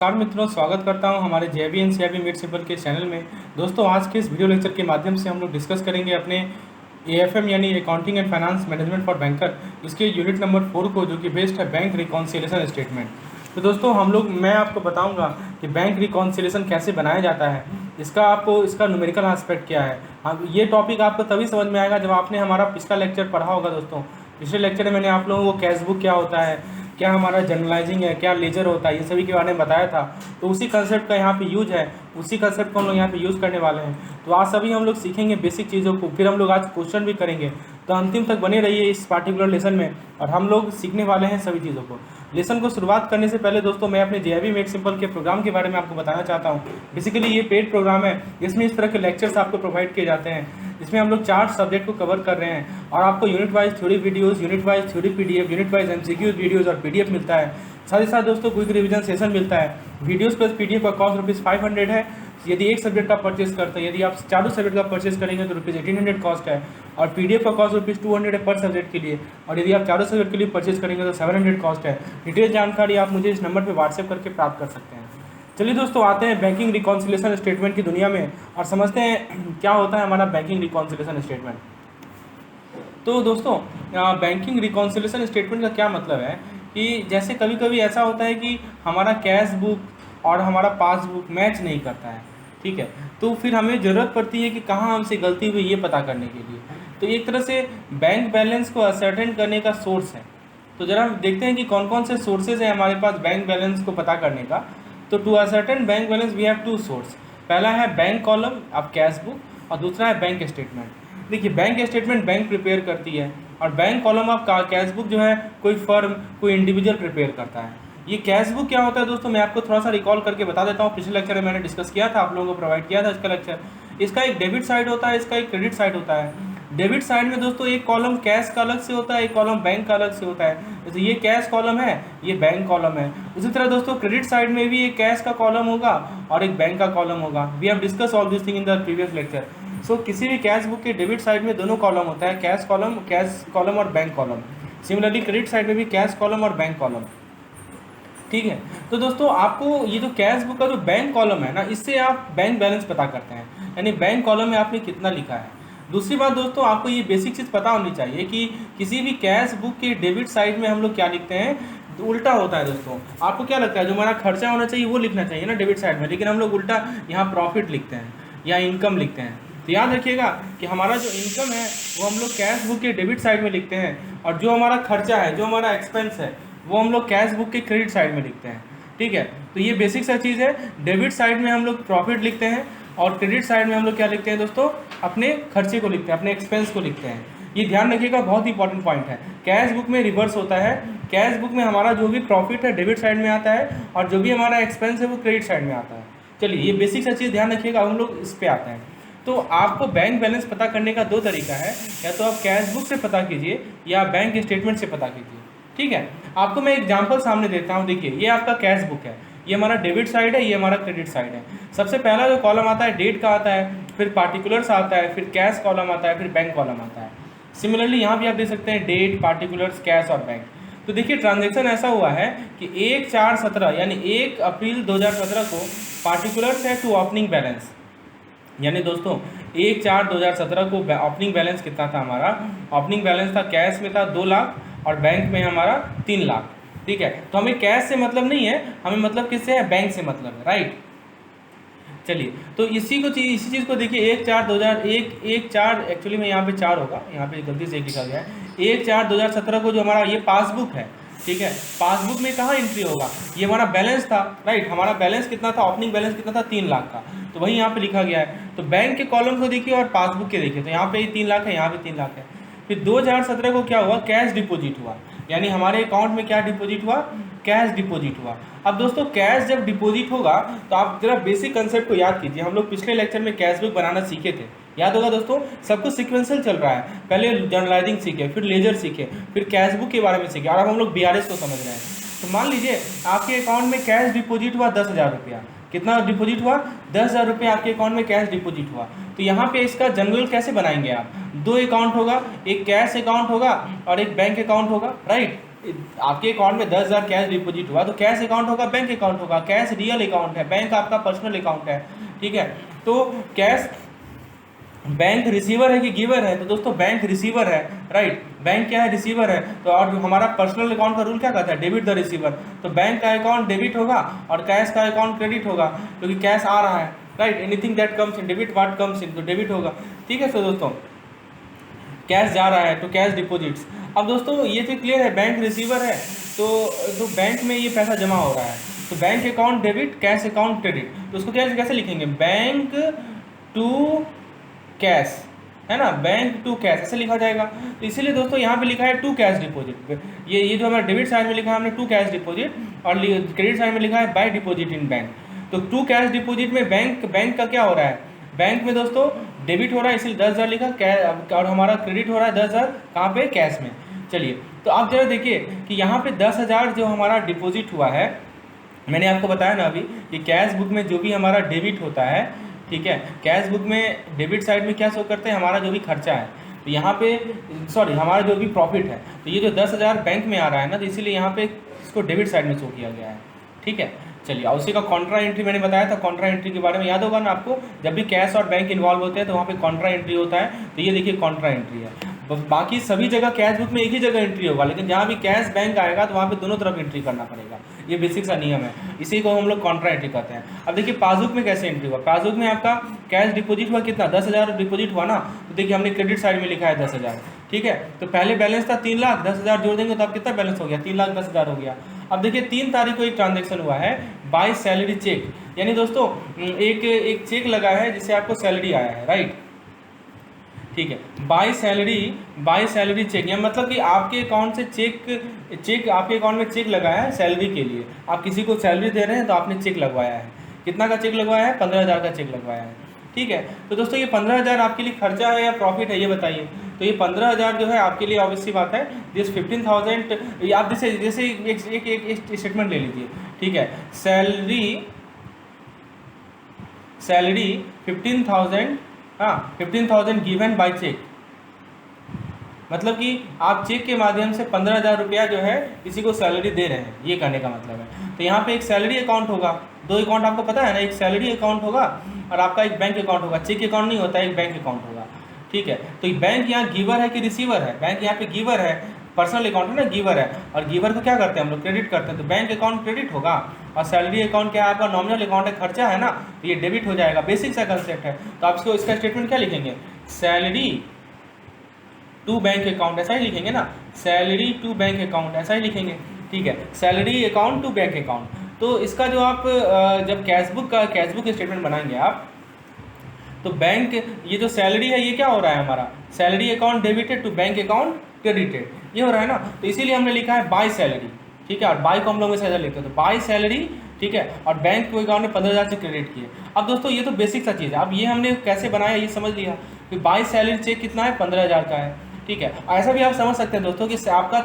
नमस्कार मित्रों, स्वागत करता हूं हमारे जेबी एनसीईआरटी मेड सिंपल के चैनल में। दोस्तों, आज के इस वीडियो लेक्चर के माध्यम से हम लोग डिस्कस करेंगे अपने एएफएम यानी accounting and finance management for banker, इसके यूनिट नंबर 4 को, जो कि बेस्ड है बैंक रिकॉन्सिलिएशन स्टेटमेंट। तो दोस्तों, मैं आपको बताऊंगा कि बैंक रिकॉन्सिलिएशन कैसे बनाया जाता है, इसका न्यूमेरिकल एस्पेक्ट क्या है। ये टॉपिक आपको तभी समझ में आएगा जब आपने हमारा पिछला लेक्चर पढ़ा होगा। दोस्तों, पिछले लेक्चर में मैंने आप लोगों को कैश बुक क्या होता है, क्या हमारा जर्नलाइजिंग है, क्या लेजर होता है, ये सभी के बारे में बताया था। तो उसी कंसेप्ट का यहाँ पे यूज है, उसी कंसेप्ट को हम लोग यहाँ पे यूज़ करने वाले हैं। तो आज सभी हम लोग सीखेंगे बेसिक चीज़ों को, फिर हम लोग आज क्वेश्चन भी करेंगे। तो अंतिम तक बने रहिए इस पार्टिकुलर लेसन में, और हम लोग सीखने वाले हैं सभी चीज़ों को। लेसन को शुरुआत करने से पहले दोस्तों, मैं अपने जेबी मेक सिंपल के प्रोग्राम के बारे में आपको बताना चाहता हूँ। बेसिकली ये पेड प्रोग्राम है, इसमें इस तरह के लेक्चर्स आपको प्रोवाइड किए जाते हैं। इसमें हम लोग 4 सब्जेक्ट को कवर कर रहे हैं, और आपको unit wise theory videos, unit wise theory PDF, unit wise MCQ videos और पीडीएफ मिलता है। साथ ही साथ दोस्तों, क्विक रिवीजन सेशन मिलता है। वीडियोस प्लस पीडीएफ का कॉस्ट ₹500 है यदि एक सब्जेक्ट का परचेस करते हैं। यदि आप चारों सब्जेक्ट का परचेस करेंगे तो ₹1800 कॉस्ट है, और पीडीएफ का कॉस्ट ₹200 है पर सब्जेक्ट के लिए, और यदि आप चारों सब्जेक्ट के लिए परचेस करेंगे तो 700 कॉस्ट है। डिटेल जानकारी आप मुझे इस नंबर पर व्हाट्सएप करके प्राप्त कर सकते हैं। चलिए दोस्तों, आते हैं बैंकिंग रिकॉन्सिलिएशन स्टेटमेंट की दुनिया में और समझते हैं क्या होता है हमारा बैंकिंग रिकॉन्सिलिएशन स्टेटमेंट। तो दोस्तों, बैंकिंग रिकॉन्सिलिएशन स्टेटमेंट का क्या मतलब है कि जैसे कभी कभी ऐसा होता है कि हमारा कैश बुक और हमारा पासबुक मैच नहीं करता है, ठीक है। तो फिर हमें ज़रूरत पड़ती है कि कहाँ हमसे गलती हुई ये पता करने के लिए। तो एक तरह से बैंक बैलेंस को असर्टेन करने का सोर्स है। तो ज़रा देखते हैं कि कौन कौन से सोर्सेज हैं हमारे पास बैंक बैलेंस को पता करने का। तो to ascertain bank balance we have 2 source. पहला है bank column of cash book, और दूसरा है बैंक स्टेटमेंट। देखिए, बैंक स्टेटमेंट बैंक प्रिपेयर करती है, और bank column of cash book जो है कोई फर्म, कोई इंडिविजुअल प्रिपेयर करता है। ये कैश बुक क्या होता है दोस्तों, मैं आपको थोड़ा सा रिकॉल करके बता देता हूँ। पिछले लेक्चर में मैंने डिस्कस किया था, आप लोगों को प्रोवाइड किया था इसका लेक्चर। इसका एक डेबिट साइड होता है, इसका एक क्रेडिट साइड होता है। डेबिट साइड में दोस्तों एक कॉलम कैश का अलग से होता है, एक कॉलम बैंक का अलग से होता है। जैसे ये कैश कॉलम है, ये बैंक कॉलम है। उसी तरह दोस्तों, क्रेडिट साइड में भी एक कैश का कॉलम होगा और एक बैंक का कॉलम होगा। We have discuss all this thing in the previous lecture. So किसी भी कैश बुक के डेबिट साइड में दोनों कॉलम होता है, कैश कॉलम और bank column. Similarly credit side में भी कैश कॉलम और बैंक कॉलम, ठीक है। तो दोस्तों, आपको ये जो कैश बुक का जो बैंक कॉलम है ना, इससे आप बैंक बैलेंस पता करते हैं, यानी बैंक कॉलम में आपने कितना लिखा है। दूसरी बात दोस्तों, आपको ये बेसिक चीज़ पता होनी चाहिए कि किसी भी कैश बुक के डेबिट साइड में हम लोग क्या लिखते हैं, उल्टा होता है दोस्तों। आपको क्या लगता है, जो हमारा खर्चा होना चाहिए वो लिखना चाहिए ना डेबिट साइड में, लेकिन हम लोग उल्टा यहाँ प्रॉफिट लिखते हैं या इनकम लिखते हैं। तो याद रखिएगा कि हमारा जो इनकम है वो हम लोग कैश बुक के डेबिट साइड में लिखते हैं, और जो हमारा खर्चा है, जो हमारा एक्सपेंस है, वो हम लोग कैश बुक के क्रेडिट साइड में लिखते हैं, ठीक है। तो ये बेसिक सा चीज़ है। डेबिट साइड में हम लोग प्रॉफिट लिखते हैं, और क्रेडिट साइड में हम लोग क्या लिखते हैं दोस्तों, अपने खर्चे को लिखते हैं, अपने एक्सपेंस को लिखते हैं। ये ध्यान रखिएगा, बहुत इंपॉर्टेंट पॉइंट है। कैश बुक में रिवर्स होता है, कैश बुक में हमारा जो भी प्रॉफिट है डेबिट साइड में आता है, और जो भी हमारा एक्सपेंस है वो क्रेडिट साइड में आता है। चलिए, ये बेसिक सा चीज़ ध्यान रखिएगा, हम लोग इस पर आते हैं। तो आपको बैंक बैलेंस पता करने का 2 तरीका है, या तो आप कैश बुक से पता कीजिए या बैंक स्टेटमेंट से पता कीजिए, ठीक है। आपको मैं एग्जांपल सामने देता हूँ। देखिए, ये आपका कैश बुक है, ये हमारा डेबिट साइड है, ये हमारा क्रेडिट साइड है। सबसे पहला जो कॉलम आता है डेट का आता है, फिर पार्टिकुलर्स आता है, फिर कैश कॉलम आता है, फिर बैंक कॉलम आता है। सिमिलरली यहाँ भी आप देख सकते हैं डेट, पार्टिकुलर्स, कैश और बैंक। तो देखिए, ट्रांजेक्शन ऐसा हुआ है कि 1/4/17 यानी 1 अप्रैल 2017 को पार्टिकुलर्स है टू ओपनिंग बैलेंस, यानी दोस्तों 1/4/2017 को ओपनिंग बैलेंस कितना था हमारा। ओपनिंग बैलेंस था, कैश में था 2 लाख और बैंक में हमारा 3 लाख, ठीक है। तो हमें कैश से मतलब नहीं है, हमें मतलब किससे है, बैंक से मतलब है, राइट। चलिए, तो इसी चीज़ को देखिए, 1/4 एक्चुअली में यहाँ पे 4 होगा, यहाँ पे गलती से लिखा गया है। 1/4/2017 को जो हमारा ये पासबुक है, ठीक है, पासबुक में कहाँ एंट्री होगा, ये हमारा बैलेंस था, राइट। हमारा बैलेंस कितना था, ओपनिंग बैलेंस कितना था, 3 लाख का, तो वही यहाँ पे लिखा गया है। तो बैंक के कॉलम को देखिए और पासबुक के देखिए, तो यहाँ पे 3 लाख है, यहाँ पे 3 लाख है। फिर 2017 को क्या हुआ, कैश डिपॉजिट हुआ, यानी हमारे अकाउंट में क्या डिपॉजिट हुआ, कैश डिपॉजिट हुआ। अब दोस्तों, कैश जब डिपॉजिट होगा तो आप जरा बेसिक कंसेप्ट को याद कीजिए। हम लोग पिछले लेक्चर में कैश बुक बनाना सीखे थे, याद होगा दोस्तों। सब कुछ सिक्वेंशियल चल रहा है, पहले जर्नलाइजिंग सीखे, फिर लेजर सीखे, फिर कैश बुक के बारे में सीखे, और अब हम लोग बीआरएस को समझ रहे हैं। तो मान लीजिए आपके अकाउंट में कैश डिपॉजिट हुआ 10,000 रुपया। कितना डिपॉजिट हुआ, 10,000 रुपये आपके अकाउंट में कैश डिपॉजिट हुआ। तो यहाँ पे इसका जनरल कैसे बनाएंगे आप, 2 अकाउंट होगा, एक कैश अकाउंट होगा और एक बैंक अकाउंट होगा, राइट। आपके अकाउंट में 10,000 कैश डिपॉजिट हुआ तो कैश अकाउंट होगा, बैंक अकाउंट होगा। कैश रियल अकाउंट है, बैंक आपका पर्सनल अकाउंट है, ठीक है। तो कैश बैंक रिसीवर है कि गिवर है? तो दोस्तों बैंक रिसीवर है, राइट। बैंक क्या है? रिसीवर है। तो और हमारा पर्सनल अकाउंट का रूल क्या कहता है? Debit the receiver. तो बैंक का अकाउंट डेबिट होगा और कैश का अकाउंट क्रेडिट होगा, क्योंकि कैश आ रहा है, right. Anything that comes in debit what comes in, तो डेबिट होगा, ठीक है। तो दोस्तों कैश जा रहा है तो कैश डिपॉजिट्स। अब दोस्तों ये तो क्लियर है, बैंक रिसीवर है तो बैंक में ये पैसा जमा हो रहा है। तो bank account debit, cash account credit. तो उसको कैसे लिखेंगे? बैंक टू कैश, है ना, बैंक टू कैश ऐसे लिखा जाएगा। तो इसीलिए दोस्तों यहाँ पे लिखा है टू कैश डिपॉजिट। ये जो हमारा डेबिट साइड में लिखा है हमने टू कैश डिपॉजिट, और क्रेडिट साइड में लिखा है बाय डिपॉजिट इन बैंक। तो टू कैश डिपॉजिट में बैंक का क्या हो रहा है? बैंक में दोस्तों डेबिट हो रहा है, इसलिए 10,000 लिखा, और हमारा क्रेडिट हो रहा है 10,000 कहाँ पे? कैश में। चलिए तो आप जरा देखिए कि यहाँ पे 10,000 जो हमारा डिपॉजिट हुआ है, मैंने आपको बताया ना अभी कि कैश बुक में जो भी हमारा डेबिट होता है, ठीक है, कैश बुक में डेबिट साइड में क्या शो करते हैं? हमारा जो भी खर्चा है। तो यहाँ पे हमारा जो भी प्रॉफिट है, तो ये जो 10,000 बैंक में आ रहा है ना, तो इसीलिए यहाँ पे इसको डेबिट साइड में शो किया गया है, ठीक है। चलिए, और उसी का कॉन्ट्रा एंट्री मैंने बताया था, कॉन्ट्रा एंट्री के बारे में याद होगा ना आपको, जब भी कैश और बैंक इन्वॉल्व होते हैं तो वहाँ पे कॉन्ट्रा एंट्री होता है। तो ये देखिए कॉन्ट्रा एंट्री है। बाकी सभी जगह कैश बुक में एक ही जगह एंट्री होगा, लेकिन जहाँ भी कैश बैंक आएगा तो वहाँ पे दोनों तरफ एंट्री करना पड़ेगा। ये बेसिक सा नियम है, इसी को हम लोग कॉन्ट्रा एंट्री कहते हैं। अब देखिए पासबुक में कैसे एंट्री हुआ। पासबुक में आपका कैश डिपॉजिट हुआ कितना? 10,000 डिपॉजिट हुआ ना। तो देखिए हमने क्रेडिट साइड में लिखा है 10,000, ठीक है। तो पहले बैलेंस था 3 लाख, 10,000 जोड़ देंगे तो अब कितना बैलेंस हो गया? 3,10,000 हो गया। अब देखिए 3 तारीख को एक ट्रांजेक्शन हुआ है बाय सैलरी चेक, यानी दोस्तों एक चेक लगा है जिससे आपको सैलरी आया है, राइट, ठीक है। बाय सैलरी चेक, या मतलब कि आपके अकाउंट से चेक आपके अकाउंट में चेक लगा है सैलरी के लिए। आप किसी को सैलरी दे रहे हैं तो आपने चेक लगवाया है। कितना का चेक लगवाया है? 15,000 का चेक लगवाया है, ठीक है। तो दोस्तों ये 15,000 आपके लिए खर्चा है या प्रॉफिट है, ये बताइए। तो ये 15,000 जो है आपके लिए ऑब्वियस सी बात है। दिस 15,000 आप जैसे एक स्टेटमेंट ले लीजिए, ठीक है। सैलरी 15,000, हाँ 15,000 गिवन बाय चेक, मतलब कि आप चेक के माध्यम से 15,000 रुपया जो है किसी को सैलरी दे रहे हैं, ये कहने का मतलब है। तो यहाँ पे एक सैलरी अकाउंट होगा, 2 अकाउंट आपको पता है ना, एक सैलरी अकाउंट होगा और आपका एक बैंक अकाउंट होगा। चेक अकाउंट नहीं होता, एक बैंक अकाउंट होगा, ठीक है। तो बैंक यहाँ गिवर है कि रिसीवर है? बैंक यहाँ पे गिवर है, पर्सनल अकाउंट है ना, गिवर है। और गिवर को क्या करते हैं हम लोग? क्रेडिट करते हैं। तो बैंक अकाउंट क्रेडिट होगा और सैलरी अकाउंट क्या है? आपका नॉमिनल अकाउंट है, खर्चा है ना, तो ये डेबिट हो जाएगा। बेसिक सा कंसेप्ट है। तो आप इसका स्टेटमेंट क्या लिखेंगे? सैलरी टू बैंक अकाउंट, ऐसा ही लिखेंगे ना, सैलरी टू बैंक अकाउंट ऐसा ही लिखेंगे, ठीक है। Salary account to bank account. तो इसका जो आप जब कैशबुक स्टेटमेंट बनाएंगे आप, तो बैंक ये जो सैलरी है ये क्या हो रहा है? हमारा salary account debited to bank account credited, ये हो रहा है ना। तो इसीलिए हमने लिखा है बाय सैलरी, ठीक है। और बाय को हम लोग में ऐसा लिखते हैं, तो बाय सैलरी, ठीक है। और बैंक को अकाउंट में 15,000 से क्रेडिट किए। अब दोस्तों ये तो बेसिक सा चीज़ है। अब ये हमने कैसे बनाया ये समझ लिया कि बाय सैलरी चेक कितना है? 15,000 का है, ठीक है। ऐसा भी आप समझ सकते हैं दोस्तों कि आपका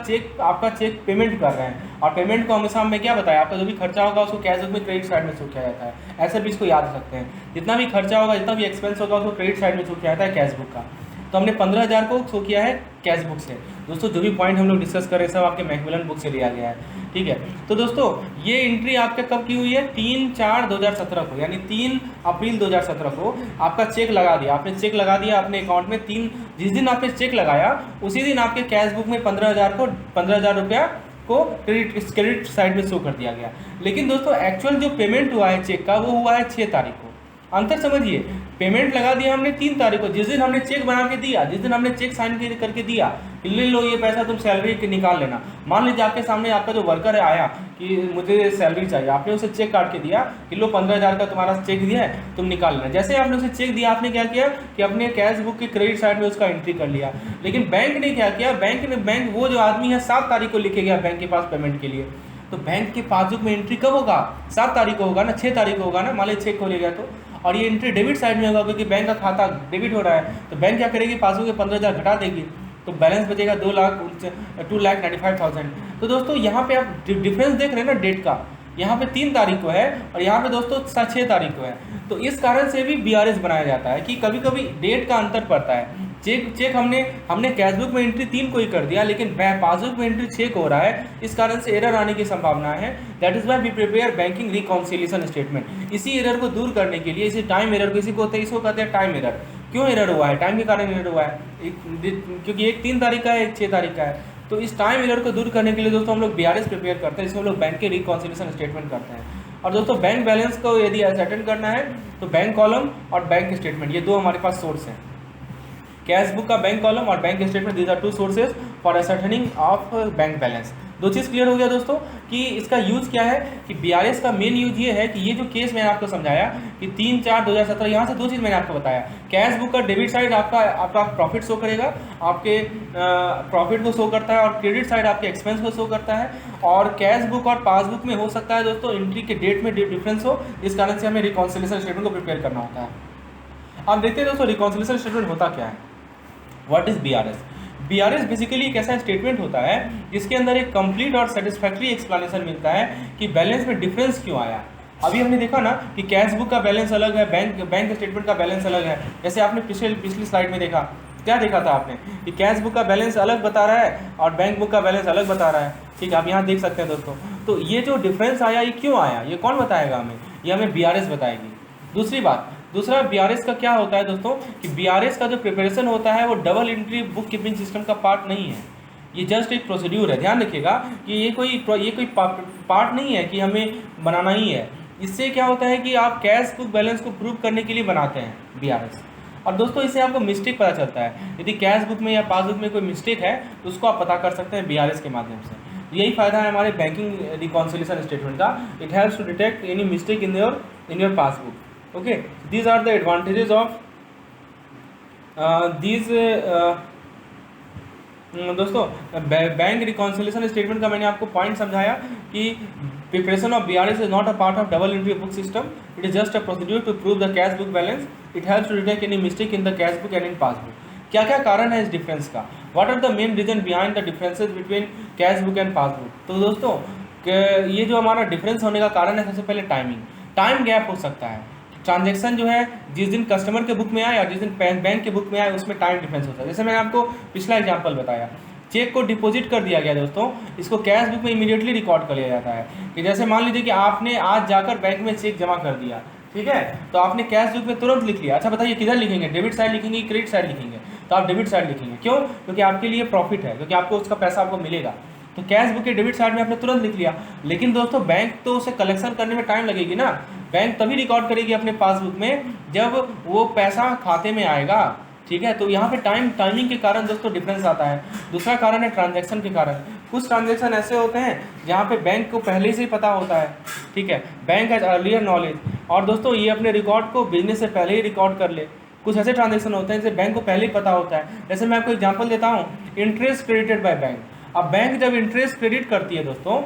चेक पेमेंट कर रहे हैं, और पेमेंट को हमेशा हमने क्या बताया, आपका जो भी खर्चा होगा उसको कैश बुक में क्रेडिट साइड में शो किया जाता है। ऐसे भी इसको याद रख सकते हैं, जितना भी खर्चा होगा, जितना भी एक्सपेंस होगा उसको क्रेडिट साइड में शो किया जाता है कैश बुक का। तो हमने 15,000 को शो किया है कैश बुक से। दोस्तों जो भी पॉइंट हम लोग डिस्कस कर रहे हैं सब आपके मैकमिलन बुक से लिया गया है, ठीक है। तो दोस्तों ये एंट्री आपके कब की हुई है? 3/4/2017 को, यानी 3 अप्रैल 2017 को आपका चेक लगा दिया। आपने चेक लगा दिया अपने अकाउंट में। जिस दिन आपने चेक लगाया उसी दिन आपके कैश बुक में 15,000 रुपया को क्रेडिट साइड में शो कर दिया गया। लेकिन दोस्तों एक्चुअल जो पेमेंट हुआ है चेक का वो हुआ है 6 तारीख को। अंतर समझिए, पेमेंट लगा दिया हमने 3 तारीख को, जिस दिन हमने चेक बना के दिया, जिस दिन हमने चेक साइन करके दिया कि ले लो ये पैसा तुम सैलरी के निकाल लेना। मान लीजिए आपके सामने आपका जो वर्कर है आया कि मुझे सैलरी चाहिए, आपने उसे चेक काट के दिया कि लो 15,000 का तुम्हारा चेक दिया है, तुम निकाल लेना। जैसे आपने उसे चेक दिया, आपने क्या किया कि अपने कैश बुक के क्रेडिट साइड में उसका एंट्री कर लिया। लेकिन बैंक ने क्या किया, बैंक वो जो आदमी है 7 तारीख को लिखे गया बैंक के पास पेमेंट के लिए। तो बैंक के पासबुक में एंट्री कब होगा? 7 तारीख को होगा ना, 6 तारीख को होगा ना, मान लीजिए चेक खोले गया तो। और ये एंट्री डेबिट साइड में होगा क्योंकि बैंक का खाता डेबिट हो रहा है। तो बैंक क्या करेगी? पासबुक के 15,000 घटा देगी, तो बैलेंस बचेगा 2,95,000। तो दोस्तों यहाँ पे आप डिफरेंस देख रहे हैं ना डेट का, यहाँ पे 3 तारीख को है और यहाँ पे दोस्तों 6 तारीख को है। तो इस कारण से भी BRS बनाया जाता है कि कभी कभी डेट का अंतर पड़ता है। चेक हमने कैशबुक में एंट्री 3 को ही कर दिया, लेकिन पासबुक में एंट्री 6 को हो रहा है, इस कारण से एरर आने की संभावना है। That is why we prepare banking reconciliation statement. इसी एरर को दूर करने के लिए, इसी टाइम एरर को, इसको कहते हैं टाइम एरर। क्यों एरर हुआ है? टाइम के कारण एरर हुआ है, क्योंकि एक 3 तारीख का है, एक 6 तारीख का है। तो इस टाइम एरर को दूर करने के लिए दोस्तों हम लोग BRS प्रिपेयर करते हैं, इसमें हम लोग बैंक के रिकॉन्सिलिएशन स्टेटमेंट करते हैं। और दोस्तों बैंक बैलेंस को यदि असेटन करना है तो बैंक कॉलम और बैंक स्टेटमेंट, ये 2 हमारे पास सोर्स हैं। कैश बुक का बैंक कॉलम और bank statement, these are 2 sources for ascertaining of bank balance. 2 चीज़ क्लियर हो गया दोस्तों कि इसका यूज़ क्या है, कि BRS का मेन यूज ये है कि ये जो केस मैंने आपको समझाया कि 3/4/2017, यहाँ से 2 चीज़ मैंने आपको बताया। कैश बुक का डेबिट साइड आपका प्रॉफिट शो करेगा, आपके प्रॉफिट को शो करता है, और क्रेडिट साइड आपके एक्सपेंस को शो करता है। और कैश बुक और पासबुक में हो सकता है दोस्तों एंट्री के डेट में डिफरेंस हो, इस कारण से हमें रिकॉन्सिलिएशन स्टेटमेंट को प्रिपेयर करना होता है। अब देखते हैं दोस्तों रिकॉन्सिलिएशन स्टेटमेंट होता क्या है। What is BRS? BRS basically एक ऐसा स्टेटमेंट होता है जिसके अंदर एक कंप्लीट और सेटिस्फैक्ट्री एक्सप्लेनेशन मिलता है कि बैलेंस में डिफरेंस क्यों आया। अभी हमने देखा ना कि कैश बुक का बैलेंस अलग है, बैंक स्टेटमेंट का बैलेंस अलग है। जैसे आपने पिछली स्लाइड में देखा, क्या देखा था आपने कि कैश बुक का बैलेंस अलग बता रहा है और बैंक बुक का बैलेंस अलग बता रहा है। ठीक है, आप यहाँ देख सकते हैं दोस्तों। तो ये जो डिफरेंस आया, ये क्यों आया, ये कौन बताएगा हमें? ये हमें BRS बताएगी। दूसरा BRS का क्या होता है दोस्तों कि BRS का जो प्रिपरेशन होता है वो double entry book keeping system का पार्ट नहीं है, ये जस्ट एक प्रोसीड्यूर है। ध्यान रखिएगा कि ये कोई पार्ट नहीं है कि हमें बनाना ही है। इससे क्या होता है कि आप कैश बुक बैलेंस को प्रूव करने के लिए बनाते हैं BRS। और दोस्तों इससे आपको मिस्टेक पता चलता है, यदि कैश बुक में या पासबुक में कोई मिस्टेक है तो उसको आप पता कर सकते हैं BRS के माध्यम से। यही फायदा है हमारे बैंकिंग रिकॉन्सिलिएशन स्टेटमेंट का। It helps to detect any mistake in your passbook. Okay, these are the advantages of दोस्तों बैंक रिकॉन्सिलिएशन स्टेटमेंट का मैंने आपको पॉइंट समझाया कि preparation of BRS is not a part of double entry book system, it is just a procedure to prove the cash book balance. It helps to detect any mistake in the cash book and in passbook. क्या क्या कारण है इस difference का? What are the main reason behind the differences between cash book and passbook? तो दोस्तों ये जो हमारा डिफरेंस होने का कारण है, सबसे पहले टाइम गैप हो सकता है। ट्रांजैक्शन जो है जिस दिन कस्टमर के बुक में आए और जिस दिन बैंक के बुक में आए, उसमें टाइम डिफरेंस होता है। जैसे मैंने आपको पिछला एग्जांपल बताया, चेक को डिपॉजिट कर दिया गया दोस्तों, इसको कैश बुक में इमीडिएटली रिकॉर्ड कर लिया जाता है। कि जैसे मान लीजिए कि आपने आज जाकर बैंक में चेक जमा कर दिया, ठीक है, तो आपने कैश बुक में तुरंत लिख लिया। अच्छा बताइए किधर लिखेंगे, डेबिट साइड लिखेंगे, क्रेडिट साइड लिखेंगे? तो आप डेबिट साइड लिखेंगे। क्यों? क्योंकि आपके लिए प्रॉफिट है, क्योंकि आपको उसका पैसा आपको मिलेगा। तो कैश बुक के डेबिट साइड में आपने तुरंत लिख लिया। लेकिन दोस्तों बैंक तो उसे कलेक्शन करने में टाइम लगेगी ना। बैंक तभी रिकॉर्ड करेगी अपने पासबुक में जब वो पैसा खाते में आएगा। ठीक है, तो यहाँ पे टाइमिंग के कारण दोस्तों डिफरेंस आता है। दूसरा कारण है ट्रांजैक्शन के कारण। कुछ ट्रांजैक्शन ऐसे होते हैं जहाँ पे बैंक को पहले से ही पता होता है, ठीक है, बैंक हैज अर्लियर नॉलेज, और दोस्तों ये अपने रिकॉर्ड को बिजनेस से पहले ही रिकॉर्ड कर ले। कुछ ऐसे ट्रांजैक्शन होते हैं जिसे बैंक को पहले ही पता होता है। जैसे मैं आपको एग्जाम्पल देता हूँ, इंटरेस्ट क्रेडिटेड बाय बैंक। अब बैंक जब इंटरेस्ट क्रेडिट करती है दोस्तों,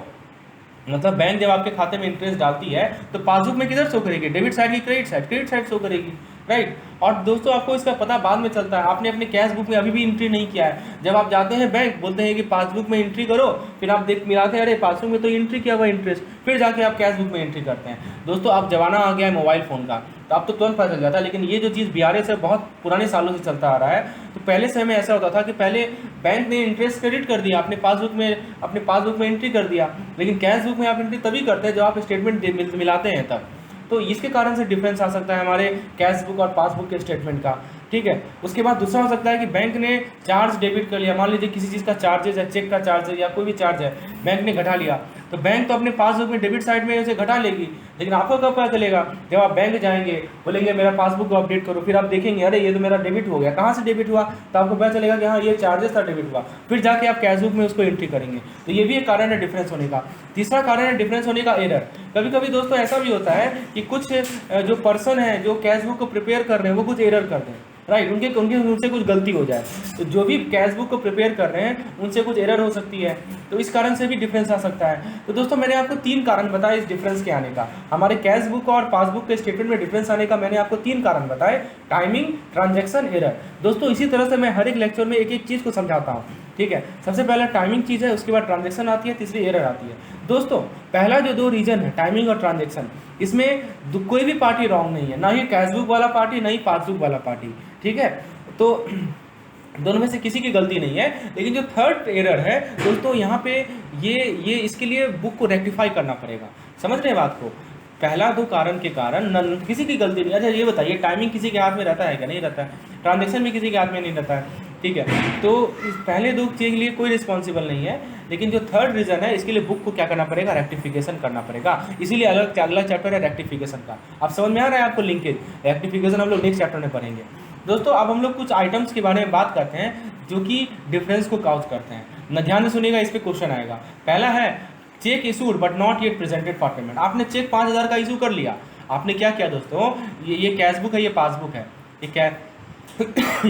मतलब बैंक जब आपके खाते में इंटरेस्ट डालती है, तो पासबुक में किधर शो करेगी? डेबिट साइड की क्रेडिट साइड शो करेगी, राइट। और दोस्तों आपको इसका पता बाद में चलता है, आपने अपने कैश बुक में अभी भी एंट्री नहीं किया है। जब आप जाते हैं बैंक, बोलते हैं कि पासबुक में एंट्री करो, फिर आप मिलाते हैं अरे पासबुक में तो एंट्री किया हुआ इंटरेस्ट, फिर जाके आप कैश बुक में एंट्री करते हैं। दोस्तों अब जमाना आ गया है मोबाइल फ़ोन का, तो आप तो तुरंत पता चल जाता है। लेकिन ये जो चीज़ BRS है बहुत पुराने सालों से चलता आ रहा है। तो पहले समय में ऐसा होता था कि पहले बैंक ने इंटरेस्ट क्रेडिट कर दिया, अपने पासबुक में एंट्री कर दिया, लेकिन कैश बुक में आप एंट्री तभी करते हैं जब आप स्टेटमेंट मिलाते हैं तब। तो इसके कारण से डिफरेंस आ सकता है हमारे कैश बुक और पासबुक के स्टेटमेंट का, ठीक है। उसके बाद दूसरा हो सकता है कि बैंक ने चार्ज डेबिट कर लिया। मान लीजिए किसी चीज़ का चार्जेज है, चेक का चार्ज है या कोई भी चार्ज है, बैंक ने घटा लिया, तो बैंक तो अपने पासबुक में डेबिट साइड में उसे घटा लेगी। लेकिन आपको कब पता चलेगा? जब आप बैंक जाएंगे, बोलेंगे मेरा पासबुक को अपडेट करो, फिर आप देखेंगे अरे ये तो मेरा डेबिट हो गया। कहाँ से डेबिट हुआ? तो आपको पता चलेगा कि हाँ ये चार्जेस था, डेबिट हुआ। फिर जाके आप कैश बुक में उसको एंट्री करेंगे। तो ये भी एक कारण है डिफरेंस होने का। तीसरा कारण है डिफरेंस होने का एरर। कभी कभी दोस्तों ऐसा भी होता है कि कुछ जो पर्सन है जो कैश बुक को प्रिपेयर कर रहे हैं वो कुछ एरर कर दें, राइट, उनसे कुछ गलती हो जाए। तो जो भी कैश बुक को प्रिपेयर कर रहे हैं उनसे कुछ एरर हो सकती है, तो इस कारण से भी डिफरेंस आ सकता है। तो दोस्तों मैंने आपको 3 कारण बताए इस डिफरेंस के आने का। हमारे कैश बुक और पासबुक के स्टेटमेंट में डिफरेंस आने का मैंने आपको 3 कारण बताए, टाइमिंग, ट्रांजैक्शन, एरर। दोस्तों इसी तरह से मैं हर एक लेक्चर में एक एक चीज़ को समझाता हूँ, ठीक है। सबसे पहला टाइमिंग चीज़ है, उसके बाद ट्रांजैक्शन आती है, तीसरी एरर आती है। दोस्तों पहला जो 2 रीजन है टाइमिंग और ट्रांजैक्शन, इसमें कोई भी पार्टी रॉन्ग नहीं है, ना ही कैश बुक वाला पार्टी, ना ही पासबुक वाला पार्टी, ठीक है। तो दोनों में से किसी की गलती नहीं है। लेकिन जो थर्ड एरर है दोस्तों, यहाँ पे ये इसके लिए बुक को रेक्टिफाई करना पड़ेगा। समझ रहे हैं बात को? पहला दो कारण के कारण किसी की गलती नहीं। अच्छा ये बताइए, टाइमिंग किसी के हाथ में रहता है क्या? नहीं रहता है। ट्रांजेक्शन भी किसी के हाथ में नहीं रहता है, ठीक है। तो इस पहले दो चीज़ के लिए कोई रिस्पॉन्सिबल नहीं है, लेकिन जो थर्ड रीज़न है इसके लिए बुक को क्या करना पड़ेगा? रेक्टिफिकेशन करना पड़ेगा। इसीलिए अगला चैप्टर है रेक्टिफिकेशन का। आप समझ में आ रहा है आपको लिंकेज? रेक्टिफिकेशन हम लोग नेक्स्ट चैप्टर में पढ़ेंगे दोस्तों। अब हम लोग कुछ आइटम्स के बारे में बात करते हैं जो कि डिफरेंस को काउज करते हैं। न ध्यान से सुनिएगा, इस पर क्वेश्चन आएगा। पहला है check issued but not yet presented for payment. आपने चेक 5,000 का इशू कर लिया, आपने क्या किया दोस्तों? ये कैश बुक है, ये पासबुक है, ये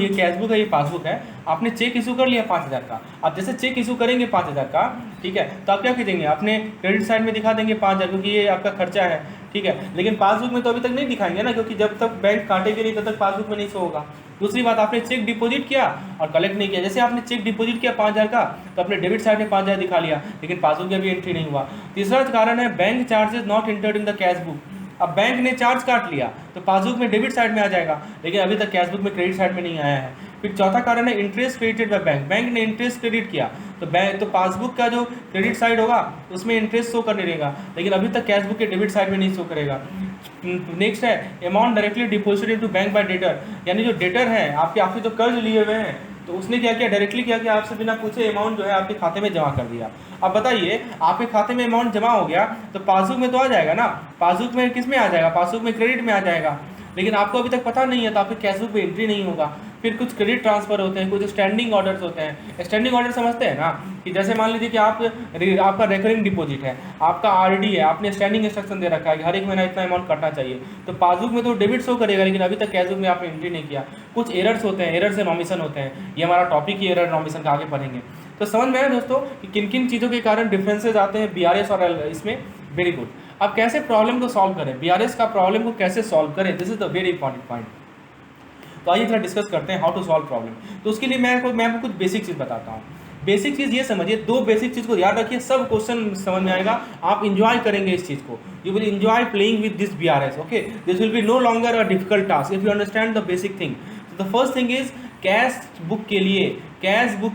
कैश बुक है, ये पासबुक है। आपने चेक इशू कर लिया 5,000 का। आप जैसे चेक इशू करेंगे 5,000 का, ठीक है, तो आप क्या करेंगे? अपने क्रेडिट साइड में दिखा देंगे 5,000, क्योंकि ये आपका खर्चा है, ठीक है। लेकिन पासबुक में तो अभी तक नहीं दिखाएंगे ना, क्योंकि जब तक बैंक काटेंगे नहीं तब तक पासबुक में नहीं शो होगा। दूसरी बात, आपने चेक डिपॉजिट किया और कलेक्ट नहीं किया। जैसे आपने चेक डिपॉजिट किया 5,000 का, तो अपने डेबिट साइड में 5,000 दिखा लिया, लेकिन पासबुक में भी एंट्री नहीं हुआ। तीसरा कारण है bank charges not entered in the cash book. अब बैंक ने चार्ज काट लिया तो पासबुक में डेबिट साइड में आ जाएगा, लेकिन अभी तक कैश बुक में क्रेडिट साइड में नहीं आया है। फिर चौथा कारण है interest credited by bank. Bank ने इंटरेस्ट क्रेडिट किया तो पासबुक का जो क्रेडिट साइड होगा उसमें इंटरेस्ट शो करने देगा, लेकिन अभी तक कैश बुक के डेबिट साइड में नहीं शो करेगा। नेक्स्ट है amount directly deposited into bank by debtor. यानी जो डेटर है आपके जो कर्ज लिए हुए हैं, तो उसने क्या किया? डायरेक्टली क्या किया? आपसे बिना पूछे अमाउंट जो है आपके खाते में जमा कर दिया। अब बताइए, आपके खाते में अमाउंट जमा हो गया तो पासबुक में तो आ जाएगा ना। पासबुक में किस में आ जाएगा? पासबुक में क्रेडिट में आ जाएगा, लेकिन आपको अभी तक पता नहीं है तो आपके कैश बुक में एंट्री नहीं होगा। फिर कुछ क्रेडिट ट्रांसफर होते हैं, कुछ स्टैंडिंग ऑर्डर्स होते हैं। स्टैंडिंग ऑर्डर समझते हैं ना, कि जैसे मान लीजिए कि आपका रेकरिंग डिपॉजिट है, आपका आरडी है, आपने स्टैंडिंग इंस्ट्रक्शन दे रखा है कि हर एक महीना इतना अमाउंट कटना चाहिए, तो पासबुक में तो डेबिट शो करेगा, लेकिन अभी तक कैश बुक में आपने एंट्री नहीं किया। कुछ एरर्स होते हैं, एरर से नॉमिशन होते हैं। ये हमारा टॉपिक ही एरर नॉमिशन का, आगे पढ़ेंगे। तो समझ में आया दोस्तों कि किन किन चीज़ों के कारण डिफरेंसेज आते हैं बीआरएस और इसमें। Very good. अब कैसे प्रॉब्लम को सॉल्व करें, बीआरएस का प्रॉब्लम को कैसे सॉल्व करें, this is the very important point. तो आइए थोड़ा डिस्कस करते हैं हाउ टू सॉल्व प्रॉब्लम। तो उसके लिए मैं आपको कुछ बेसिक चीज़ बताता हूँ। बेसिक चीज़ ये समझिए, दो बेसिक चीज़ को याद रखिए, सब क्वेश्चन समझ में आएगा, आप इंजॉय करेंगे इस चीज़ को। You will enjoy playing with this BRS, okay. This will be no longer a difficult task if you understand the basic thing. तो the first thing is cash book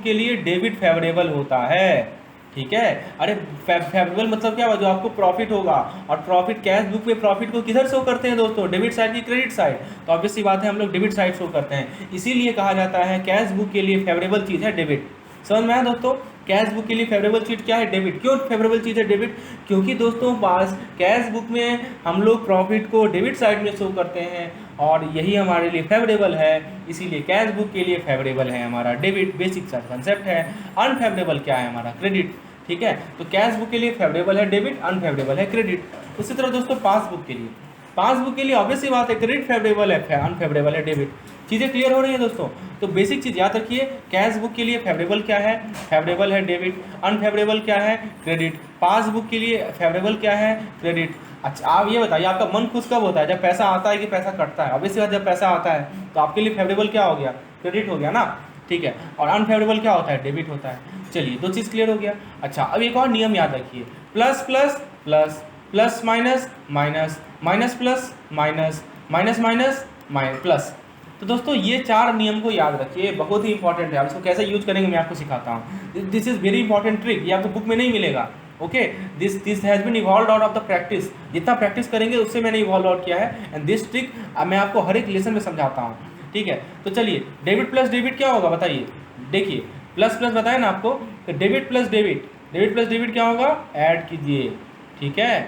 के लिए डेबिट फेवरेबल होता है, ठीक है। अरे फेवरेबल मतलब क्या हुआ? जो आपको प्रॉफिट होगा, और प्रॉफिट कैश बुक में प्रॉफिट को किधर शो करते हैं दोस्तों? डेबिट साइड की क्रेडिट साइड। तो ऑब्वियसली बात है हम लोग डेबिट साइड शो करते हैं, इसीलिए कहा जाता है कैश बुक के लिए फेवरेबल चीज़ है डेबिट। समझ में आया दोस्तों? कैश बुक के लिए फेवरेबल चीज़ क्या है? डेबिट। क्यों फेवरेबल चीज़ है डेबिट? क्योंकि दोस्तों पास कैश बुक में हम लोग प्रॉफिट को डेबिट साइड में शो करते हैं, और यही हमारे लिए फेवरेबल है, इसीलिए कैश बुक के लिए फेवरेबल है हमारा डेबिट। बेसिक सा कंसेप्ट है। अनफेवरेबल क्या है? हमारा क्रेडिट, ठीक है। तो कैश बुक के लिए फेवरेबल है डेबिट, अनफेवरेबल है क्रेडिट। उसी तरह दोस्तों पासबुक के लिए ऑब्वियसली बात है क्रेडिट फेवरेबल है, अनफेवरेबल है डेबिट। चीज़ें क्लियर हो रही हैं दोस्तों? तो बेसिक चीज़ याद रखिए, कैश बुक के लिए फेवरेबल क्या है? फेवरेबल है डेबिट। अनफेवरेबल क्या है? क्रेडिट। पासबुक के लिए फेवरेबल क्या है? क्रेडिट। अच्छा आप ये बताइए, आपका मन खुश कब होता है? जब पैसा आता है कि पैसा कटता है? ऑब्वियसली बात, जब पैसा आता है तो आपके लिए फेवरेबल क्या हो गया? क्रेडिट हो गया ना, ठीक है। और अनफेवरेबल क्या होता है? डेबिट होता है। चलिए दो चीज़ क्लियर हो गया। अच्छा अब एक और नियम याद रखिए, plus plus plus, plus minus minus, minus plus minus, minus minus minus plus. तो दोस्तों ये चार नियम को याद रखिए, बहुत ही इंपॉर्टेंट है। आप इसको कैसे यूज करेंगे मैं आपको सिखाता हूँ। This is very important trick, ये आपको बुक में नहीं मिलेगा, okay. This has been evolve out of the practice. जितना प्रैक्टिस करेंगे उससे मैंने इवॉल्व आउट किया है, एंड दिस ट्रिक मैं आपको हर एक लेसन में समझाता हूँ, ठीक है। तो चलिए डेबिट प्लस डेबिट क्या होगा बताइए? देखिए प्लस प्लस बताया ना आपको, तो डेबिट प्लस डेबिट क्या होगा? ऐड कीजिए, ठीक है।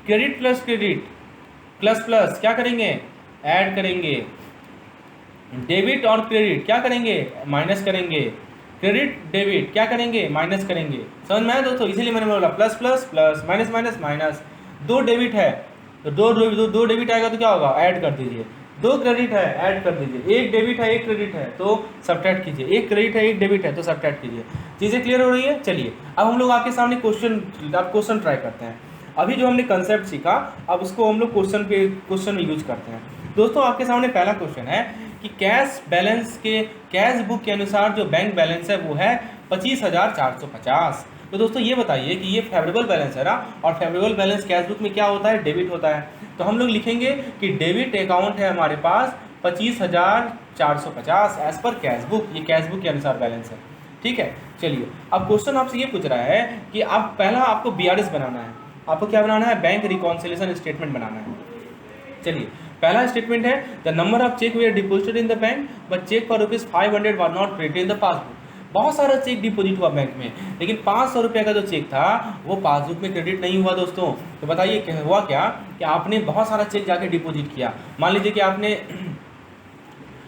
Credit plus credit, plus plus क्या करेंगे? ऐड करेंगे। डेबिट और क्रेडिट क्या करेंगे? माइनस करेंगे। क्रेडिट डेबिट क्या करेंगे? माइनस करेंगे। समझ में आया दोस्तों? इसीलिए मैंने बोला plus plus plus, minus minus minus. दो डेबिट है तो दो डेबिट आएगा तो क्या होगा? ऐड कर दीजिए। दो क्रेडिट है, ऐड कर दीजिए। एक डेबिट है एक क्रेडिट है तो सब्ट्रैक्ट कीजिए। एक क्रेडिट है एक डेबिट है तो सब्ट्रैक्ट कीजिए। चीज़ें क्लियर हो रही है? चलिए अब हम लोग आपके सामने क्वेश्चन ट्राई करते हैं। अभी जो हमने कंसेप्ट सीखा, अब उसको हम लोग क्वेश्चन में यूज करते हैं। दोस्तों आपके सामने पहला क्वेश्चन है कि कैश बुक के अनुसार जो बैंक बैलेंस है वो है 25,450। तो दोस्तों ये बताइए कि ये फेवरेबल बैलेंस है ना, और फेवरेबल बैलेंस कैश बुक में क्या होता है? डेबिट होता है। तो हम लोग लिखेंगे कि डेबिट अकाउंट है हमारे पास 25,000 450 एज पर कैश बुक। ये कैश बुक के अनुसार बैलेंस है, ठीक है। चलिए अब क्वेश्चन आपसे ये पूछ रहा है कि आप पहला आपको BRS बनाना है। आपको क्या बनाना है? बैंक रिकॉन्सिलेशन स्टेटमेंट बनाना है। चलिए पहला स्टेटमेंट है the number of cheque were deposited in the bank but cheque for ₹500 was not credited in the passbook. बहुत सारा चेक डिपॉजिट हुआ बैंक में, लेकिन 500 रुपये का जो चेक था वो पासबुक में क्रेडिट नहीं हुआ दोस्तों। तो बताइए हुआ क्या कि आपने बहुत सारा चेक जाके डिपॉजिट किया। मान लीजिए कि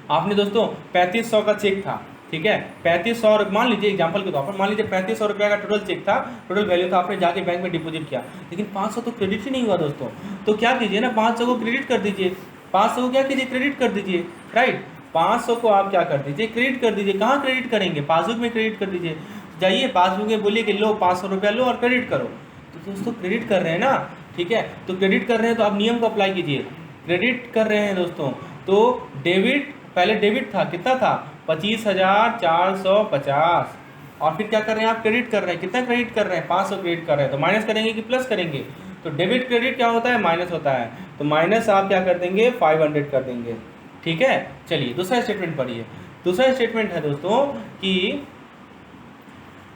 आपने दोस्तों 3500 का चेक था, ठीक है, 3500 मान लीजिए एग्जांपल के तौर पर, मान लीजिए 3500 रुपये का टोटल चेक था, टोटल वैल्यू था, आपने जाके बैंक में डिपॉजिट किया, लेकिन 500 तो क्रेडिट ही नहीं हुआ दोस्तों। तो क्या कीजिए ना, 500 को क्रेडिट कर दीजिए, 500 को क्या कीजिए, क्रेडिट कर दीजिए, राइट। 500 को आप क्या कर दीजिए, क्रेडिट कर दीजिए। कहाँ क्रेडिट करेंगे? पासबुक में क्रेडिट कर दीजिए। जाइए पासबुक में बोलिए कि लो 500 रुपया लो और क्रेडिट करो। तो दोस्तों क्रेडिट कर रहे हैं ना, ठीक है। तो क्रेडिट कर रहे हैं तो आप नियम को अप्लाई कीजिए। क्रेडिट कर रहे हैं दोस्तों, तो डेबिट, पहले डेबिट था, कितना था? 25,450, और फिर क्या कर रहे हैं आप? क्रेडिट कर रहे हैं। कितना क्रेडिट कर रहे हैं? 500 क्रेडिट कर रहे हैं। तो माइनस करेंगे कि प्लस करेंगे? तो डेबिट क्रेडिट क्या होता है? माइनस होता है। तो माइनस आप क्या कर देंगे? 500 कर देंगे, ठीक है। चलिए दूसरा स्टेटमेंट पढ़िए। दूसरा स्टेटमेंट है दोस्तों कि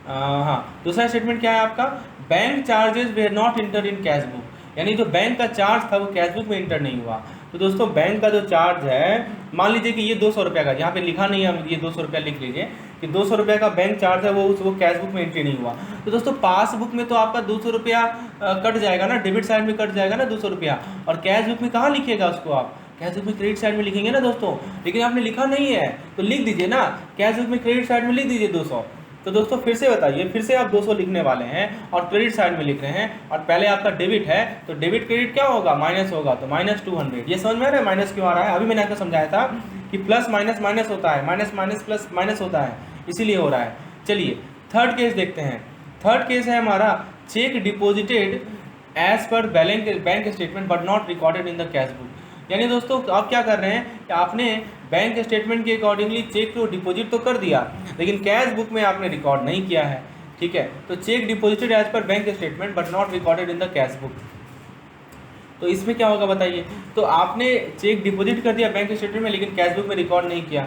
हाँ, दूसरा स्टेटमेंट क्या है आपका? Bank charges were not inter in cash book, यानी जो बैंक का चार्ज था वो कैश बुक में इंटर नहीं हुआ। तो दोस्तों बैंक का जो चार्ज है, मान लीजिए कि ये 200 रुपये का, यहाँ पे लिखा नहीं है, ये 200 रुपया लिख लीजिए कि 200 रुपये का बैंक चार्ज है, वो कैश बुक में एंट्री नहीं हुआ। तो दोस्तों पासबुक में तो आपका 200 रुपया कट जाएगा ना, डेबिट साइड में कट जाएगा ना 200 रुपया, और कैश बुक में कहाँ लिखिएगा उसको आप? कैश बुक में क्रेडिट साइड में लिखेंगे ना दोस्तों, लेकिन आपने लिखा नहीं है तो लिख दीजिए ना, कैश बुक में क्रेडिट साइड में लिख दीजिए 200। तो दोस्तों फिर से बताइए, फिर से आप 200 लिखने वाले हैं और क्रेडिट साइड में लिख रहे हैं, और पहले आपका डेबिट है तो डेबिट क्रेडिट क्या होगा? माइनस होगा, तो -200। ये समझ में आ रहा है माइनस क्यों आ रहा है? अभी मैंने आपको समझाया था कि प्लस माइनस माइनस होता है, माइनस माइनस प्लस माइनस होता है, इसीलिए हो रहा है। चलिए थर्ड केस देखते हैं। थर्ड केस है हमारा cheque deposited as per bank statement but not recorded in the cash book. यानी दोस्तों आप क्या कर रहे हैं कि आपने बैंक स्टेटमेंट के अकॉर्डिंगली चेक को डिपॉजिट तो कर दिया, लेकिन कैश बुक में आपने रिकॉर्ड नहीं किया है, ठीक है। तो cheque deposited as per bank statement but not recorded in the cash book. तो इसमें क्या होगा बताइए? तो आपने चेक डिपॉजिट कर दिया बैंक स्टेटमेंट में, लेकिन कैश बुक में रिकॉर्ड नहीं किया।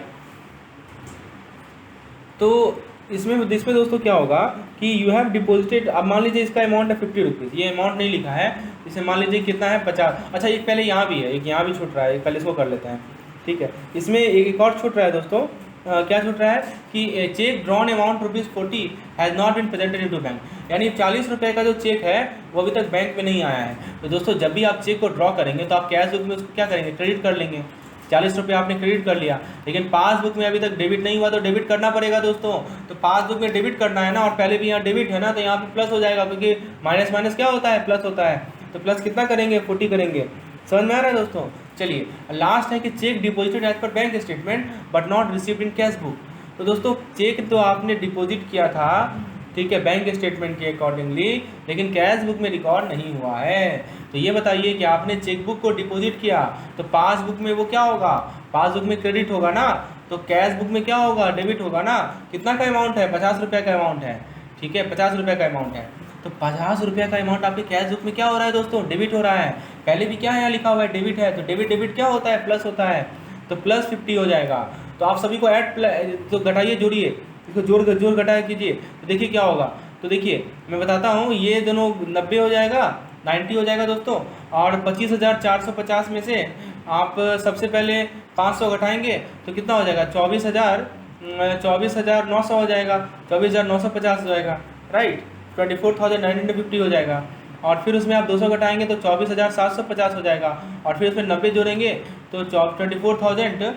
तो इसमें दोस्तों क्या होगा कि यू हैव डिपॉजिटेड, अब मान लीजिए इसका अमाउंट है 50 रुपीज़, ये अमाउंट नहीं लिखा है, इसे मान लीजिए कितना है 50। अच्छा एक पहले यहाँ भी है, एक यहाँ भी छूट रहा है, एक पहले इसको कर लेते हैं, ठीक है। इसमें एक और छूट रहा है दोस्तों, क्या छूट रहा है कि cheque drawn amount ₹40 has not been presented into bank, यानी 40 रुपये का जो चेक है वो अभी तक बैंक में नहीं आया है। तो दोस्तों जब भी आप चेक को ड्रॉ करेंगे तो आप कैश बुक में उसको क्या करेंगे? क्रेडिट कर लेंगे। 40 रुपये आपने क्रेडिट कर लिया, लेकिन पासबुक में अभी तक डेबिट नहीं हुआ, तो डेबिट करना पड़ेगा दोस्तों। तो पासबुक में डेबिट करना है ना, और पहले भी यहाँ डेबिट है ना, तो यहाँ पे प्लस हो जाएगा, क्योंकि माइनस माइनस क्या होता है? प्लस होता है। तो प्लस कितना करेंगे? 40 करेंगे। समझ में आ रहा है दोस्तों? चलिए लास्ट है कि cheque deposited as per bank statement but not received in cash book. तो दोस्तों चेक तो आपने डिपॉजिट किया था, ठीक है, बैंक स्टेटमेंट के अकॉर्डिंगली, लेकिन कैश बुक में रिकॉर्ड नहीं हुआ है। तो ये बताइए कि आपने चेकबुक को डिपॉजिट किया तो पासबुक में वो क्या होगा? पासबुक में क्रेडिट होगा ना, तो कैश बुक में क्या होगा? डेबिट होगा ना। कितना का अमाउंट है? 50 रुपये का अमाउंट है, ठीक है, 50 रुपये का अमाउंट है। तो 50 रुपये का अमाउंट आपके कैश बुक में क्या हो रहा है दोस्तों? डेबिट हो रहा है। पहले भी क्या है, यहाँ लिखा हुआ है डेबिट है, तो डेबिट क्या होता है? प्लस होता है, तो प्लस 50 हो जाएगा। तो आप सभी को ऐड तो घटाइए, जोड़िए, इसको जोड़ घटाया कीजिए, तो देखिए क्या होगा। तो देखिए मैं बताता हूँ, ये दोनों 90 हो जाएगा, 90 हो जाएगा दोस्तों, और 25,450 में से आप सबसे पहले 500 घटाएंगे तो कितना हो जाएगा? 24,900 हो जाएगा, 24,950 हो जाएगा, राइट। 24,950 हो जाएगा, और फिर उसमें आप 200 घटाएंगे तो 24,750 हो जाएगा, और फिर उसमें 90 जोड़ेंगे तो 24,000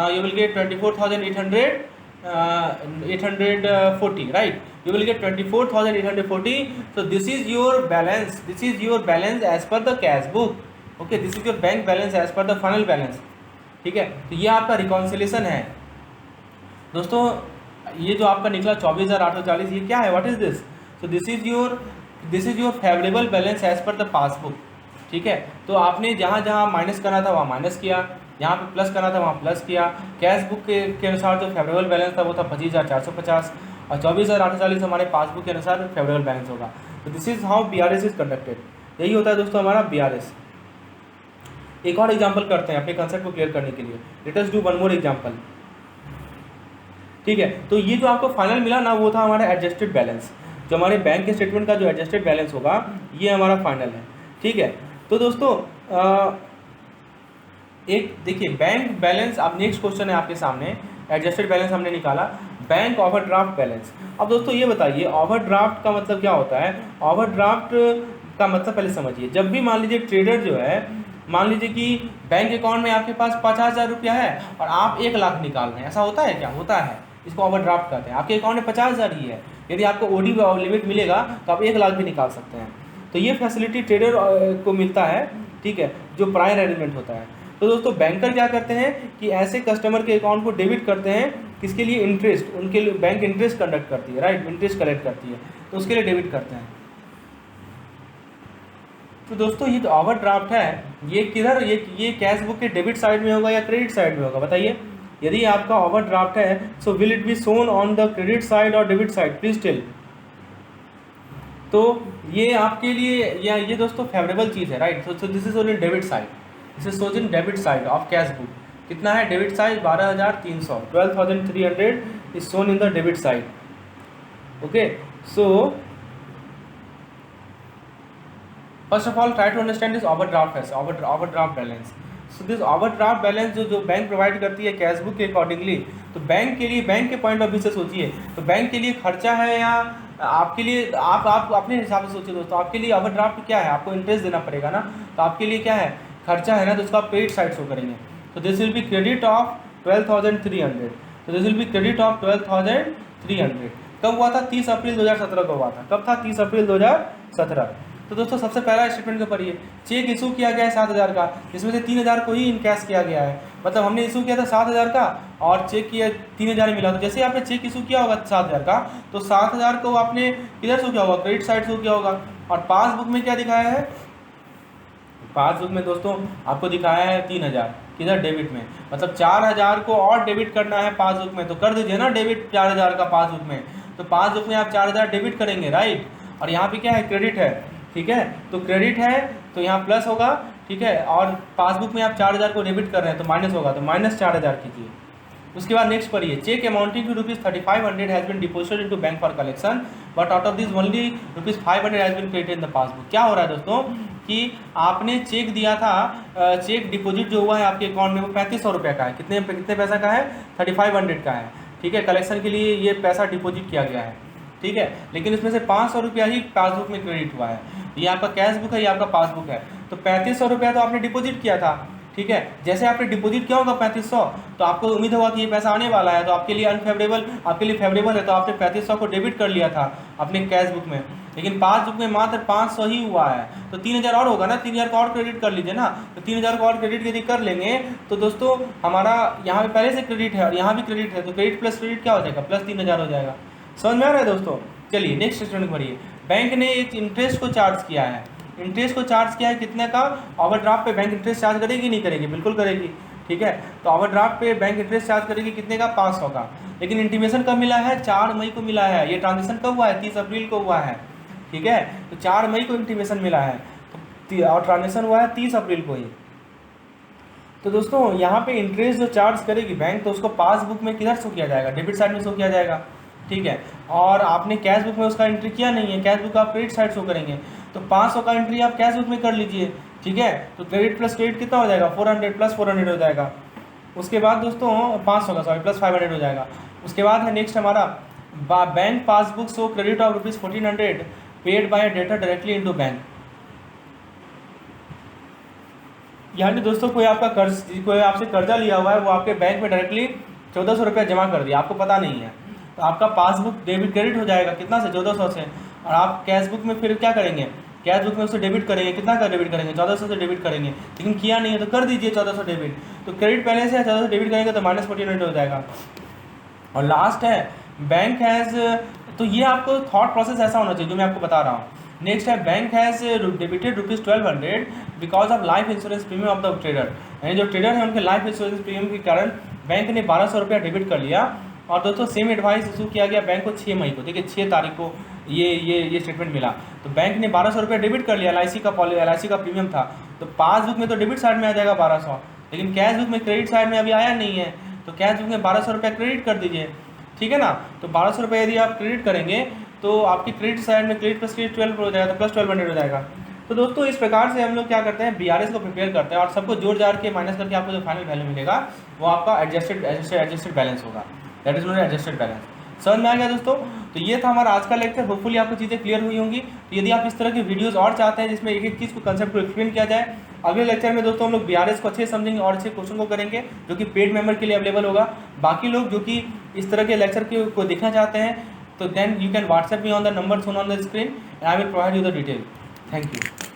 you will get 24,840, right? You will get 24,840. So this is your balance. This is your balance as per the cash book. Okay, this is your bank balance as per the final balance. ठीक है, तो ये आपका reconciliation है दोस्तों। ये जो आपका निकला 24,840, ये क्या है? What is this? So this is your favourable balance as per the passbook, ठीक है। तो आपने जहाँ जहाँ माइनस करना था वहाँ माइनस किया, यहाँ पे प्लस करना था वहाँ प्लस किया। कैश बुक के अनुसार जो फेवरेबल बैलेंस था वो था 25,450, और 24,840 हमारे पासबुक के अनुसार फेवरेबल बैलेंस होगा। तो this is how BRS is conducted. यही होता है दोस्तों हमारा BRS। एक और एग्जांपल करते हैं अपने कंसेप्ट को क्लियर करने के लिए। Let us do one more example. ठीक है। तो ये जो आपको फाइनल मिला ना, वो था हमारा एडजस्टेड बैलेंस। जो हमारे बैंक के स्टेटमेंट का जो एडजस्टेड बैलेंस होगा, ये हमारा फाइनल है, ठीक है। तो दोस्तों एक देखिए बैंक बैलेंस, अब नेक्स्ट क्वेश्चन है आपके सामने। एडजस्टेड बैलेंस हमने निकाला, बैंक ओवरड्राफ्ट बैलेंस। अब दोस्तों ये बताइए ओवरड्राफ्ट का मतलब क्या होता है। ओवरड्राफ्ट का मतलब पहले समझिए। जब भी मान लीजिए ट्रेडर जो है, मान लीजिए कि बैंक अकाउंट में आपके पास 50,000 रुपया है और आप 1 लाख निकाल रहे हैं, ऐसा होता है क्या? होता है, इसको ओवरड्राफ्ट कहते हैं। आपके अकाउंट में 50,000 ही है, यदि आपको ओडी लिमिट मिलेगा तो आप 1 लाख भी निकाल सकते हैं। तो ये फैसिलिटी ट्रेडर को मिलता है, ठीक है, जो प्रायर अरेंजमेंट होता है। तो दोस्तों बैंकर क्या करते हैं कि ऐसे कस्टमर के अकाउंट को डेबिट करते हैं, किसके लिए? इंटरेस्ट, उनके लिए बैंक इंटरेस्ट कंडक्ट करती है, राइट, इंटरेस्ट कलेक्ट करती है, तो उसके लिए डेबिट करते हैं। तो दोस्तों ये जो ओवरड्राफ्ट है, ये किधर, ये कैश बुक के डेबिट साइड में होगा या क्रेडिट साइड में होगा, बताइए। यदि आपका ओवरड्राफ्ट है, so will it be shown on the credit side और डेबिट साइड, प्लीज टेल। तो ये आपके लिए, या ये दोस्तों फेवरेबल चीज़ है, right. So this is own in debit side, this is shows in debit side of cash book. कितना है debit side? 12,300, 12,300 is shown in the debit side. Okay, so first of all try to understand this overdraft balance. So this overdraft balance जो bank provide करती है cash book के accordingly, तो bank के लिए, bank के पॉइंट ऑफ व्यू से सोचिए, तो बैंक के लिए खर्चा है या आपके लिए, आप अपने हिसाब से सोचिए दोस्तों। आपके लिए ओवरड्राफ्ट क्या है? आपको इंटरेस्ट देना पड़ेगा ना, तो आपके लिए क्या है? खर्चा है ना, तो उसको आप क्रेडिट साइड शो करेंगे। तो this will B credit of 12,300। तो this will B credit of 12,300। कब हुआ था? 30 अप्रैल 2017 को हुआ था। कब था? 30 अप्रैल 2017। तो दोस्तों सबसे पहला स्टेटमेंट को पढ़िए। चेक इशू किया गया है 7,000 का, जिसमें से 3,000 को ही इनकैश किया गया है। मतलब हमने इशू किया था 7,000 का और चेक किया 3,000 मिला। तो जैसे आपने चेक इशू किया होगा 7,000 का, तो 7,000 को आपने किधर शो किया होगा? क्रेडिट साइड शो किया होगा। और पासबुक में क्या दिखाया है? पासबुक में दोस्तों आपको दिखाया है 3,000, किधर? डेबिट में। मतलब 4,000 को और डेबिट करना है पासबुक में, तो कर दीजिए ना डेबिट 4,000 का पासबुक में। तो पासबुक में आप 4,000 डेबिट करेंगे, राइट। और यहाँ पे क्या है? क्रेडिट है, ठीक है। तो क्रेडिट है तो यहाँ प्लस होगा, ठीक है। और पासबुक में आप 4,000 को डेबिट कर रहे हैं तो माइनस होगा, तो -4,000 कीजिए। उसके बाद नेक्स्ट पढ़िए। Cheque amounting to ₹3,500 has been deposited into bank for collection, but out of this only ₹500 has been credited in the passbook. क्या हो रहा है दोस्तों कि आपने चेक दिया था, चेक डिपॉजिट जो हुआ है आपके अकाउंट में वो 3,500 रुपये का है। कितने पैसा का है? 3,500 का है, ठीक है। कलेक्शन के लिए ये पैसा डिपॉजिट किया गया है, ठीक है। लेकिन इसमें से 500 रुपया ही पासबुक में क्रेडिट हुआ है। ये आपका कैश बुक है, ये आपका पासबुक है। तो 3,500 रुपया तो आपने डिपॉजिट किया था, ठीक है। जैसे आपने डिपॉजिट किया होगा 3,500, तो आपको उम्मीद होगा कि ये पैसा आने वाला है, तो आपके लिए अनफेवरेबल, आपके लिए फेवरेबल है, तो आपने 3,500 को डेबिट कर लिया था अपने कैश बुक में। लेकिन पासबुक में मात्र 500 ही हुआ है, तो 3,000 और होगा ना, 3,000 का और क्रेडिट कर लीजिए ना। तो 3,000 का और क्रेडिट यदि कर लेंगे तो दोस्तों हमारा यहाँ पे पहले से क्रेडिट है और यहाँ भी क्रेडिट है, तो क्रेडिट प्लस क्रेडिट क्या हो जाएगा? प्लस 3,000 हो जाएगा। समझ में आ रहा है दोस्तों? चलिए नेक्स्ट स्टेटमेंट पढ़िए। बैंक ने एक इंटरेस्ट को चार्ज किया है। इंटरेस्ट को चार्ज किया है कितने का? ओवरड्राफ्ट पे बैंक इंटरेस्ट चार्ज करेगी नहीं करेगी? बिल्कुल करेगी, ठीक है। तो ओवरड्राफ्ट पे बैंक इंटरेस्ट चार्ज करेगी कितने का? 500 का। लेकिन इंटीमेशन कब मिला है? 4 मई को मिला है। ये ट्रांजेक्शन कब हुआ है? 30 अप्रैल को हुआ है, ठीक है। तो 4 मई को इंटीमेशन मिला है, तो और ट्रांजेक्शन हुआ है 30 अप्रैल को ही। तो दोस्तों यहाँ पे इंटरेस्ट जो चार्ज करेगी बैंक, तो उसको पासबुक में किधर शो किया जाएगा? डेबिट साइड में शो किया जाएगा, ठीक है। और आपने कैश बुक में उसका एंट्री किया नहीं है, कैश बुक आप क्रेडिट साइड शो करेंगे, तो 500 का एंट्री आप कैश बुक में कर लीजिए, ठीक है। तो क्रेडिट प्लस क्रेडिट कितना हो जाएगा? 400 प्लस 400 हो जाएगा। उसके बाद दोस्तों 500 का सॉरी प्लस 500 हो जाएगा। उसके बाद है नेक्स्ट हमारा bank passbook show credit of ₹1,400 paid by debtor directly into bank. यानी दोस्तों कोई आपसे कर्जा लिया हुआ है, वो आपके बैंक में डायरेक्टली 1,400 रुपया जमा कर दिया, आपको पता नहीं है, तो आपका पासबुक डेबिट क्रेडिट हो जाएगा कितना से? 1,400 से। और आप कैश बुक में फिर क्या करेंगे? कैश बुक में उससे डेबिट करेंगे, कितना का डेबिट करेंगे? 1,400 से डेबिट करेंगे। लेकिन किया नहीं है तो कर दीजिए 1,400 डेबिट। तो क्रेडिट पहले से है, 1,400 डेबिट करेंगे तो -1400 हो जाएगा। और लास्ट है बैंक हैज़, तो ये आपको थॉट प्रोसेस ऐसा होना चाहिए जो मैं आपको बता रहा हूँ। नेक्स्ट है bank has debited ₹1,200 because of life insurance premium of the trader. यानी जो ट्रेडर है उनके लाइफ इंश्योरेंस प्रीमियम के कारण बैंक ने 1,200 रुपया डेबिट कर लिया। और दोस्तों सेम एडवाइस इशू किया गया बैंक को 6 मई को, देखिए 6 तारीख को ये स्टेटमेंट मिला। तो बैंक ने 1,200 रुपया डेबिट कर लिया, LIC का प्रीमियम था। तो पासबुक में तो डेबिट साइड में आ जाएगा 1,200, लेकिन कैश बुक में क्रेडिट साइड में अभी आया नहीं है, तो कैश बुक में 1,200 रुपया क्रेडिट कर दीजिए, ठीक है ना। तो 1200 रुपये यदि आप क्रेडिट करेंगे तो आपकी क्रेडिट साइड में क्रेडिट प्लस क्रेडिट 12 हो जाएगा, तो प्लस 1200 हो जाएगा। तो दोस्तों इस प्रकार से हम लोग क्या करते हैं, BRS को प्रिपेयर करते हैं और सबको जोड़ जाड़ के माइनस करके आपको जो फाइनल वैल्यू मिलेगा वो आपका एडजस्टेड बैलेंस होगा, that is not adjusted balance. समझ में आ गया दोस्तों। तो ये था हमारा आज का लेक्चर, होपफुली आपको चीज़ें क्लियर हुई होंगी। तो यदि आप इस तरह की वीडियोस और चाहते हैं जिसमें एक एक चीज़ को कंसेप्ट को एक्सप्लेन किया जाए, अगले लेक्चर में दोस्तों हम लोग BRS को अच्छे से समझेंगे और अच्छे क्वेश्चन को करेंगे जो कि पेड मेंबर के लिए अवेलेबल होगा। बाकी लोग जो कि इस तरह के लेक्चर को देखना चाहते हैं तो then you can WhatsApp me on the number shown on the screen and I will provide you the detail. Thank you.